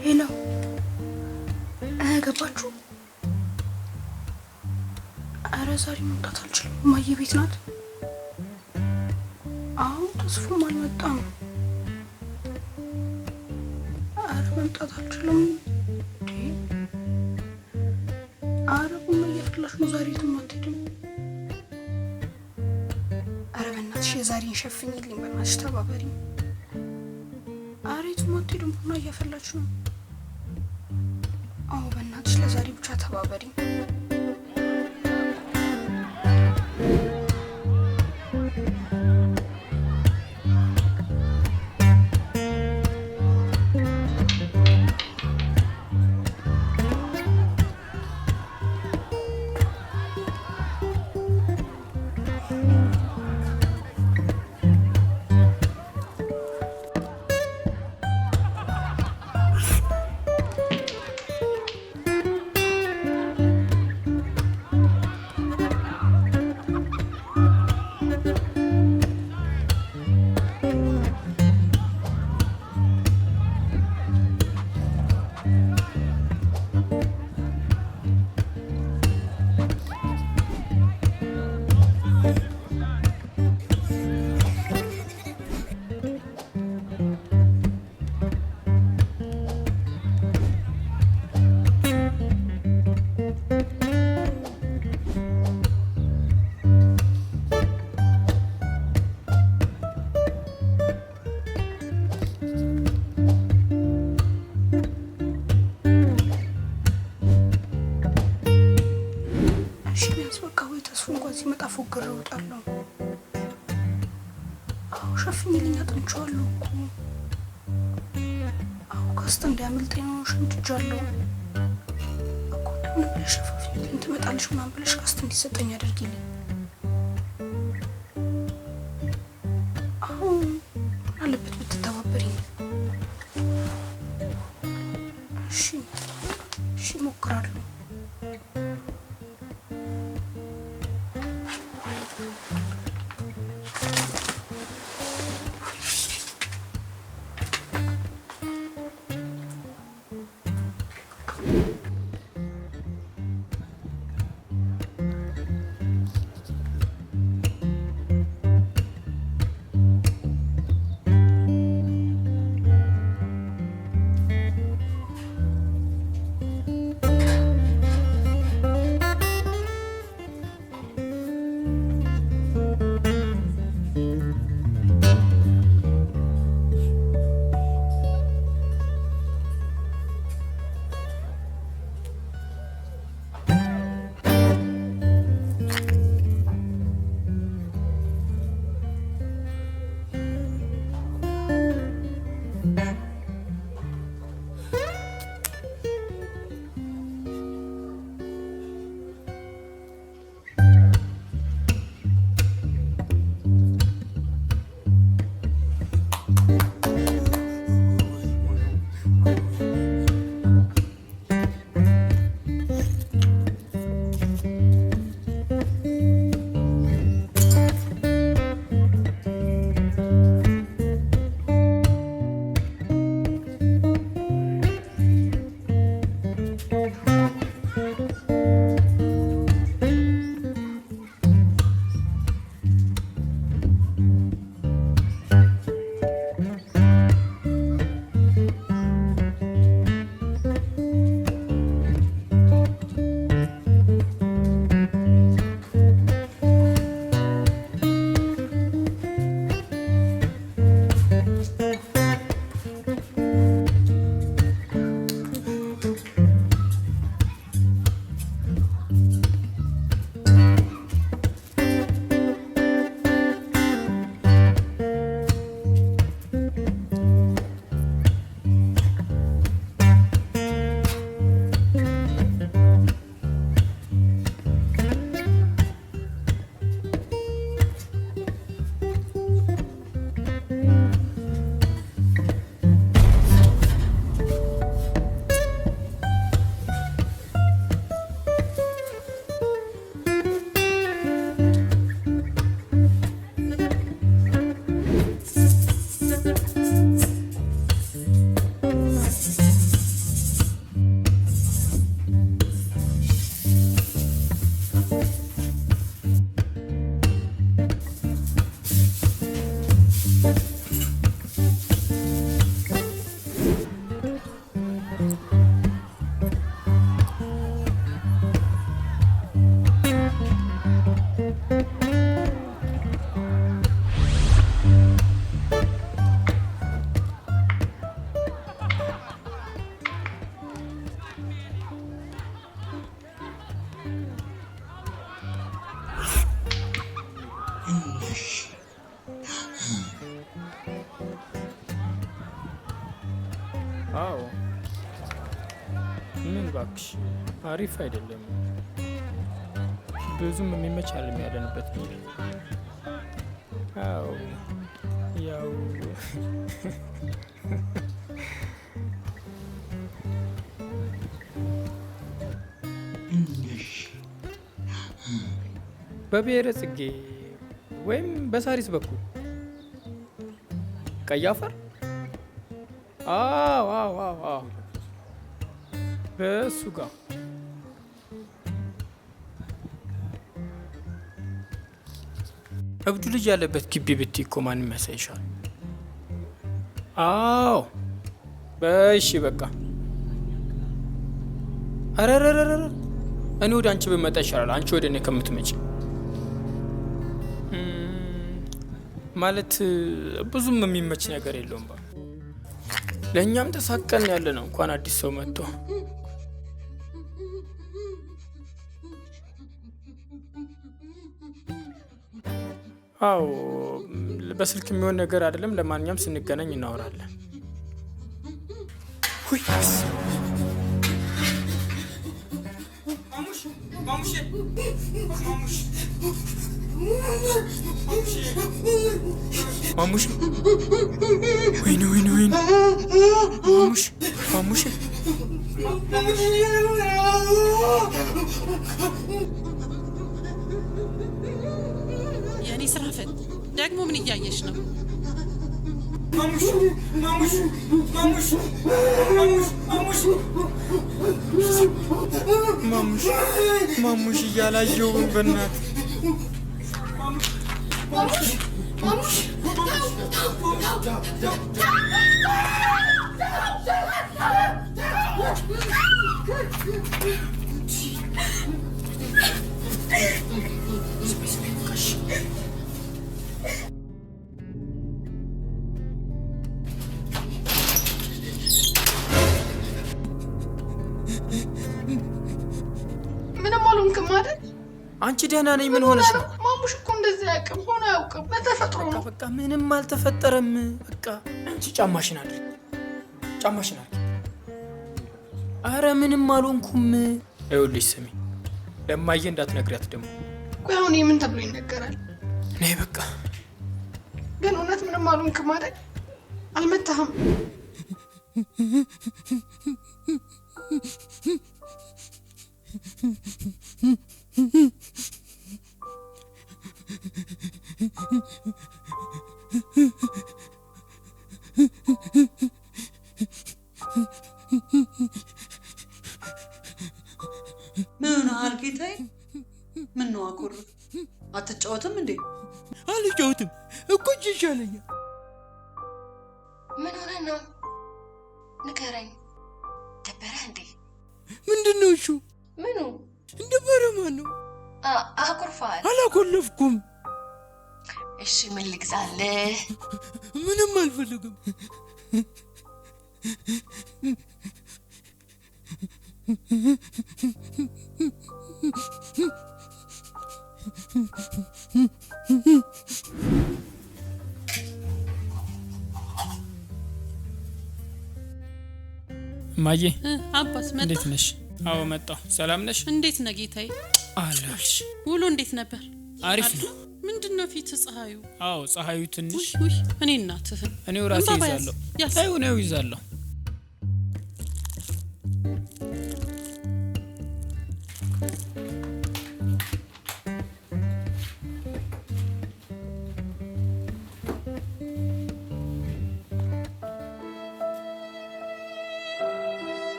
ሄሎ ገባችሁ? አረ ዛሬ መምጣት አልችልም። እማዬ ቤት ናት። አሁን ተስፋም አልመጣም። አረ መምጣት አልችልም። አረ ቡና እያፈላሽ ነው። ዛሬ የትም አትሄድም። አረ በእናትሽ የዛሬን ሸፍኝልኝ። በእናትሽ ተባበሪኝ። አረ የትም አትሄድም። ቡና እያፈላች ነው። አዎ በእናትሽ ለዛሬ ብቻ ተባበሪኝ። ሲመጣ ፎግሬ እወጣለሁ። አዎ ሸፍኝልኝ፣ አጥንቼዋለሁ እኮ። አዎ ካስት እንዳያመልጠኝ ነው ሸምድጃለሁ እኮ። እንደምን ብለሽ ሸፋፍኝልኝ፣ ትመጣለሽ ምናምን ብለሽ ካስት እንዲሰጠኝ አድርጊልኝ። አዎ ምን አለበት ብትተባበሪኝ? እሺ እሺ፣ እሞክራለሁ። አዎ ምን ባክሽ አሪፍ አይደለም ብዙም የሚመች አይደለም ያለንበት ነው አዎ ያው በብሔረ ጽጌ ወይም በሳሪስ በኩል ቀይ አፈር አዎ አዎ አዎ በሱ ጋር እብዱ ልጅ ያለበት ግቢ ብትይ እኮ ማንም ያሳይሻል። አዎ በእሺ በቃ አረረረረ እኔ ወደ አንቺ ብመጣ ይሻላል አንቺ ወደ እኔ ከምትመጪ። ማለት ብዙም የሚመች ነገር የለውም። ለእኛም ተሳቀን ያለ ነው እንኳን አዲስ ሰው መጥቶ። አዎ በስልክ የሚሆን ነገር አይደለም። ለማንኛውም ስንገናኝ እናወራለን። ማሙሽ ወይኔ ወይኔ ወይኔ ማሙሽ ማሙሽ የኔ ስራ ፈት ደግሞ ምን እያየሽ ነው? ማሙሽ ማሙሽ ማሙሽ ማሙሽ ማሙሽ ማሙሽ ማሙሽ እያላየው በእናት ማሙሽ ማሙሽ ምንም አልሆንክም አይደል? አንቺ ደህና ነኝ። ምን ሆነሽ ነው? ማሙሽ እኮ እንደዚህ አያውቅም ሆነ አያውቅም። በተፈጥሮ ነው። በቃ ምንም አልተፈጠረም። በቃ አንቺ ጫማሽን አድርጊ፣ ጫማሽን አድርጊ። አረ ምንም አልሆንኩም። ይኸውልሽ ስሚ፣ ለማየ እንዳትነግሪያት ደግሞ። ቆይ አሁን ምን ተብሎ ይነገራል? ነይ በቃ። ግን እውነት ምንም አልሆንክም አይደል? አልመታህም? ምን አልጌታዬ? ምን ነው አኩር? አትጫወትም እንዴ? አልጫወትም እኮ ይሻለኛል። ምን ሆነ ነው? ንገረኝ። ደበረህ እንዴ? ምንድነው እሱ? ምኑ እንደበረ ማን ነው? አኩርፋል። አላኮለፍኩም። እሺ ምን ልግዛልህ? ምንም አልፈልግም። ማዬ አባስ መጣ? እንዴት ነሽ? አዎ መጣሁ። ሰላም ነሽ? እንዴት ነህ ጌታዬ? አለሁልሽ። ውሎ እንዴት ነበር? አሪፍ ነው። ምንድነው ፊት ፀሐዩ? አዎ ፀሐዩ ትንሽ ውይ እኔ እናትህ እኔው ራሴ ይዛለሁ። ታዩ ነው ይዛለሁ።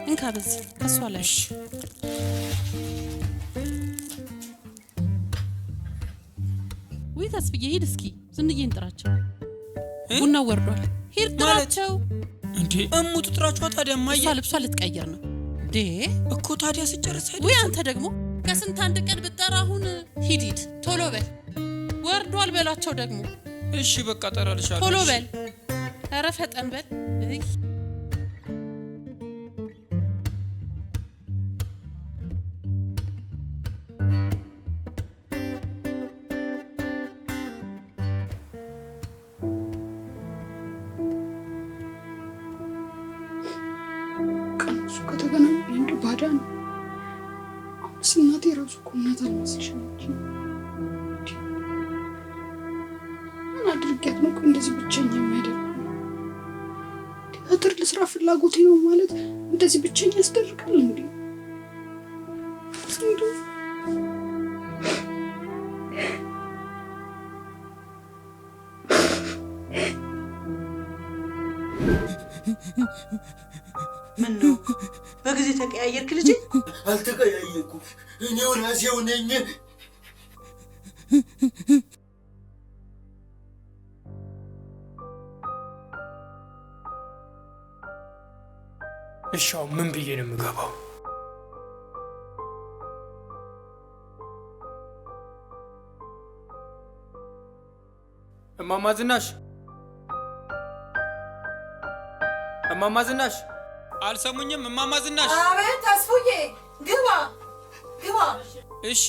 እንካ በዚህ ከሷ ላይ ወይ ተስፍዬ ሂድ እስኪ ዝንዬን ጥራቸው። ቡና ወርዷል። ሂድ ጥራቸው። እንዴ እሙት ጥራቸው። ታዲያ ማየ እሷ ልብሷ ልትቀየር ነው ዴ እኮ ታዲያ ስጨርስ አይደል? ወይ አንተ ደግሞ ከስንት አንድ ቀን ብትጠራ አሁን ሂድ ቶሎ በል። ወርዷል በላቸው ደግሞ። እሺ በቃ ጠራልሻለሁ። ቶሎ በል። ኧረ ፈጠን በል። ባዳ ነው። አሁንስ እናቴ ራሱ እኮ እናት አልመስልሽም። ምን አድርጊያት ነው እንደዚህ ብቸኛ የሚያደርግ? ቲያትር ለስራ ፍላጎቴ ነው ማለት እንደዚህ ብቸኛ ያስደርጋል እንዴ? ምን ነው በጊዜ ተቀያየርክ ልጅ? አልተቀያየርኩም፣ እኔው ራሴው ነኝ። እሺ አሁን ምን ብዬ ነው የምገባው? እማማ ዝናሽ፣ እማማ ዝናሽ አልሰሙኝም? እማማ ዝናሽ። አቤት ተስፉዬ፣ ግባ ግባ። እሺ።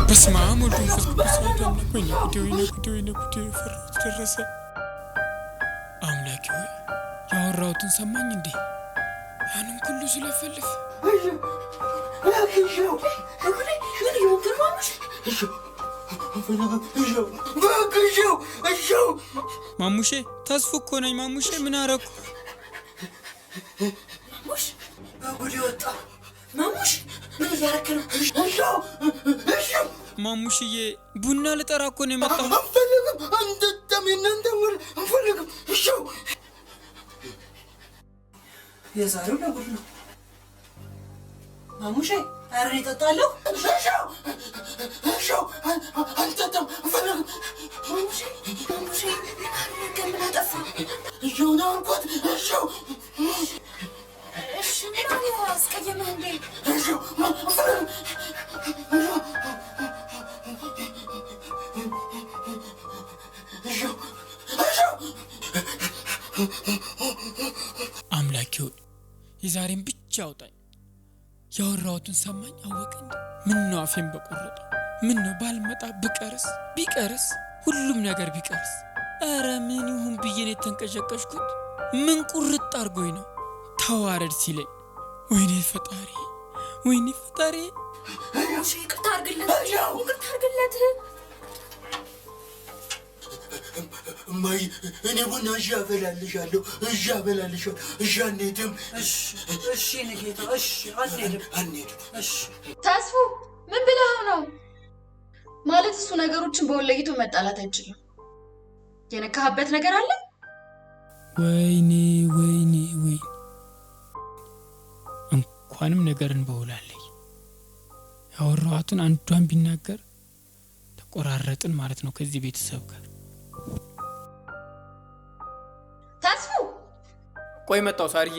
በስመ አብ ወወልድ ወመንፈስ ቅዱስ አሐዱ አምላክ። ወይኔ ጉዴ፣ ወይኔ ጉዴ፣ ወይኔ ጉዴ፣ ፈራሁት ደረሰ። አምላኬ ሆይ ያወራሁትን ሰማኝ እንዴ? ያንን ሁሉ ስለፈልፍ ማሙሼ፣ ተስፉ እኮ ነኝ ማሙሼ። ምን አረኩ? ማሙሽ በጉድ ወጣ። ማሙሽ ምን እያረክ ነው? ማሙሽዬ ቡና ልጠራ እኮ ነው የመጣሁ። አንፈልግም፣ አንጠጣም፣ የእናንተ ወር አንፈልግም። የዛሬው ለጉድ ነው። ማሙሼ ኧረ እኔ እጠጣለሁ። አንጠጣም፣ አንፈልግም። ማሙሼ ማሙሼ ምን አጠፋ? ነው አልኳት። እሺ ምን አስቀየመህ እንዴ? አምላኬው የዛሬን ብቻ አውጣኝ። ያወራሁትን ሰማኝ አወቀ እንዴ? ምን ነው አፌን በቆረጠው? ምን ነው ባልመጣ ብቀርስ ቢቀርስ ሁሉም ነገር ቢቀርስ? ኧረ ምን ይሁን ብዬ ነው የተንቀዠቀዥኩት? ምን ቁርጥ አድርጎኝ ነው ተዋረድ ሲለኝ? ወይኔ ፈጣሪ፣ ወይኔ ፈጣሪ። ማሙሼ ይቅርታ አድርግለት፣ ይቅርታ አድርግለት። እማዬ እኔ ቡና እሺ አፈላልሻለሁ፣ እሺ አፈላልሻለሁ። እሺ አንሄድም? እሺ ንጌታ፣ እሺ አንሄድም፣ አንሄድም። እሺ ተስፉ ምን ብለህ ነው? ማለት እሱ ነገሮችን በወለይቶ መጣላት አይችልም። የነካህበት ነገር አለ? ወይኔ ወይኔ ወይኔ፣ እንኳንም ነገርን በውላለይ። ያወራኋትን አንዷን ቢናገር ተቆራረጥን ማለት ነው ከዚህ ቤተሰብ ጋር። ተስፉ ቆይ መጣው ሳርዬ።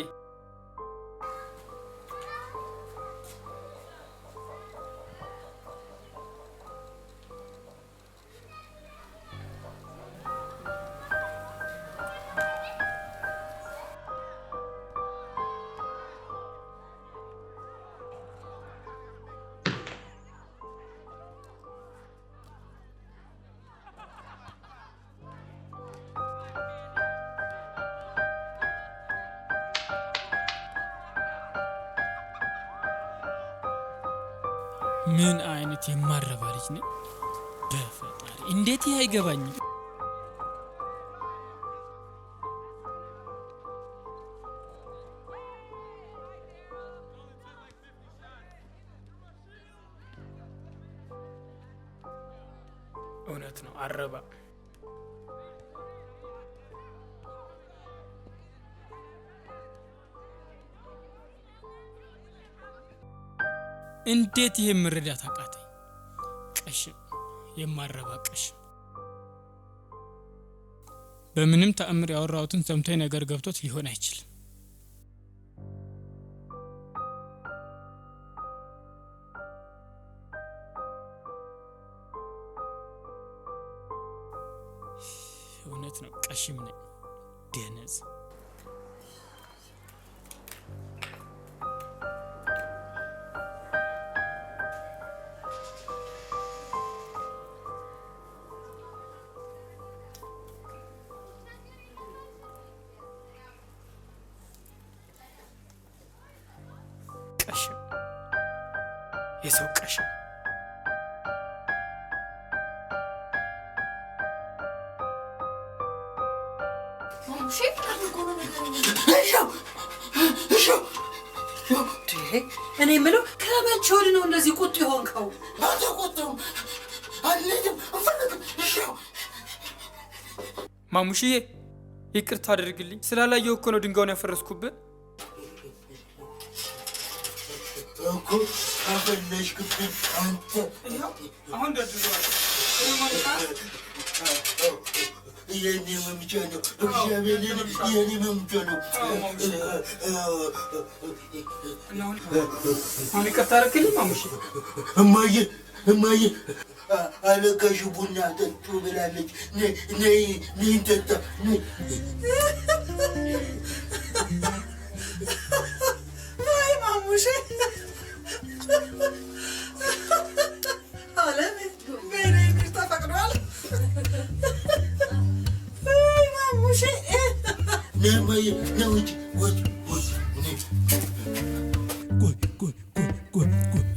ምን አይነት የማረባ ልጅ ነኝ በፈጣሪ! እንዴት ይሄ አይገባኝም? እውነት ነው አረባ። እንዴት ይሄ መረዳት አቃተኝ? ቀሽም የማረባ ቀሽም። በምንም ተአምር ያወራሁትን ሰምቶኝ ነገር ገብቶት ሊሆን አይችልም። እውነት ነው ቀሽም ነኝ ደነዝ። የሰው ቀሽ እኔ የምለው ከመቼ ወዲህ ነው እንደዚህ ቁጡ የሆንከው? አልተቆጣሁም፣ አልሄድም፣ አልፈልግም። ማሙሽዬ ይቅርታ አድርግልኝ። ስላላየው እኮ ነው ድንጋዩን ያፈረስኩብህ እኮ። አፈለሽክብኝ አንተ። አሁን ደድሯል። የኔ መምቻ ነው፣ እግዚአብሔርን የኔ መምቻ ነው። አሁን ይቅርታ አድርግልኝ ማሙሽ። እማዬ አለቃሽ ቡና ጠጡ ብላለች። ነይ እንጠጣ። አይ ማሙሽ አለም በኔ ይቅርታ ፈቅዷል። አይ ማሙሽ ነይ እማዬ፣ ነይ ውጭ።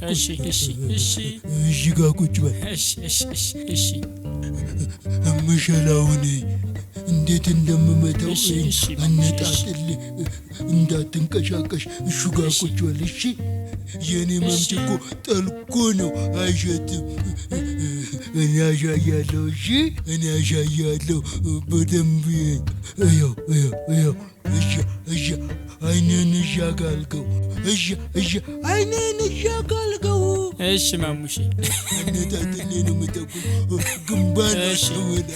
እሺ ጋር ቁጭ በል። እሺ እምሸላውን እንዴት እንደምመታው አነጣጥል፣ እንዳትንቀሻቀሽ። እሹ ጋር ቁጭ በል እሺ። የኔ መምት እኮ ጠልቆ ነው፣ አይሸትም። እኔ አሻያለሁ። እሺ እኔ አሻያለሁ በደንብ። እያው አይንን እሻጋልገው። አይንን እሻጋልገው። እሺ ማሙሽ አነጣጥሌ ነው የምጠቁኝ ግንባር ወላ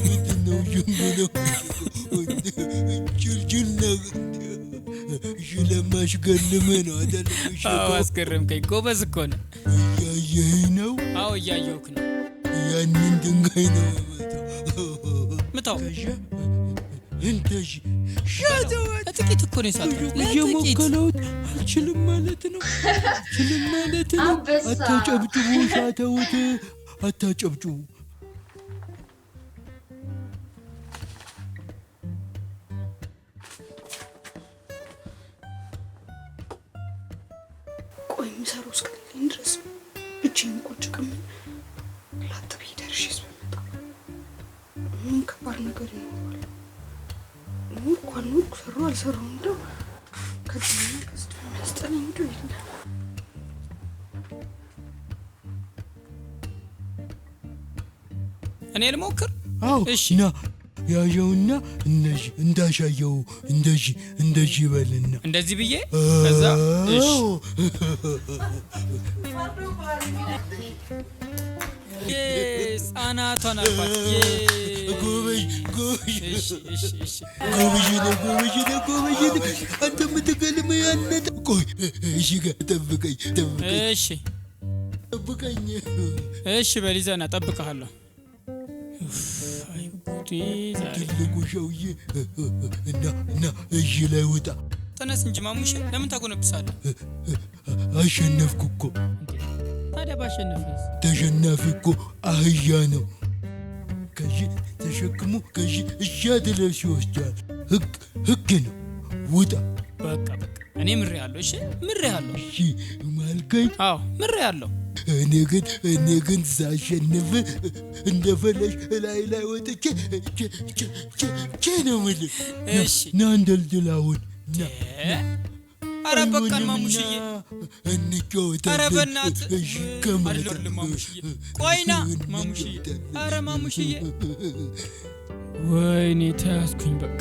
ምንድነው ዥንጉነው ችልችል ነገር ለማሽገልም ነው አይደል? አስገረምከኝ። ጎበዝ እኮ ነህ። እያየኸኝ ነው? አዎ እያየሁህ ነው። ያንን ድንጋይ ነው ምታው። እንተሽ ለጥቂት እኮ ነው የሳትኩት። እየሞከለውት አልችልም ማለት ነው። አታጨብጭቡ፣ ሻተውት አታጨብጭቡ። ቆይ የሚሰራው እስከሌለኝ ድረስ ብቻዬን ቁጭ ከምን ላጥብ ደርሼስ በመጣ ምን ከባድ ነገር ይኖራል? እንኳን ነው ሰሩ አልሰራው እንደው ከዚህ ከስተ የሚያስጠላኝ እንደው የለ። እኔ ልሞክር? አዎ እሺ ና ያየውና እንደዚህ እንዳሻየው እንደዚህ ይበልና እንደዚህ ብዬ ከዛ እሺ ህጻናቷን አልኳት። ጎበዝ እሺ አንተ የምትገልም ያነት። ቆይ እሺ ጋር ጠብቀኝ። እሺ በሊዛና ጠብቀሃለሁ። ትልቁ ሰውዬ እና እሺ ላይ ውጣ። ተነስ እንጂ ማሙሽ፣ ለምን ታጎነብሳለህ? አሸነፍኩ እኮ። ታዲያ ባሸነፍስ? ተሸናፊ እኮ አህያ ነው። ከዚህ ተሸክሞ ከዚህ እሻ ድረስ ይወስዳል። ህግ ነው። ውጣ። በቃ እኔ ምሬሃለሁ። እሺ ምሬሃለሁ። እሺ ማልከኝ? አዎ ምሬሃለሁ። እኔ ግን ሳሸንፍ እንደፈለሽ ላይ ወጥቼ ነው የምልህ። እሺ ና እንደልድላውን ና። ኧረ በቃን ማሙሽዬ፣ እንጫወታለን። ኧረ በእናትህ አልወርድም ማሙሽዬ። ቆይና ማሙሽዬ፣ ኧረ ማሙሽዬ፣ ወይኔ ተያዝኩኝ በቃ።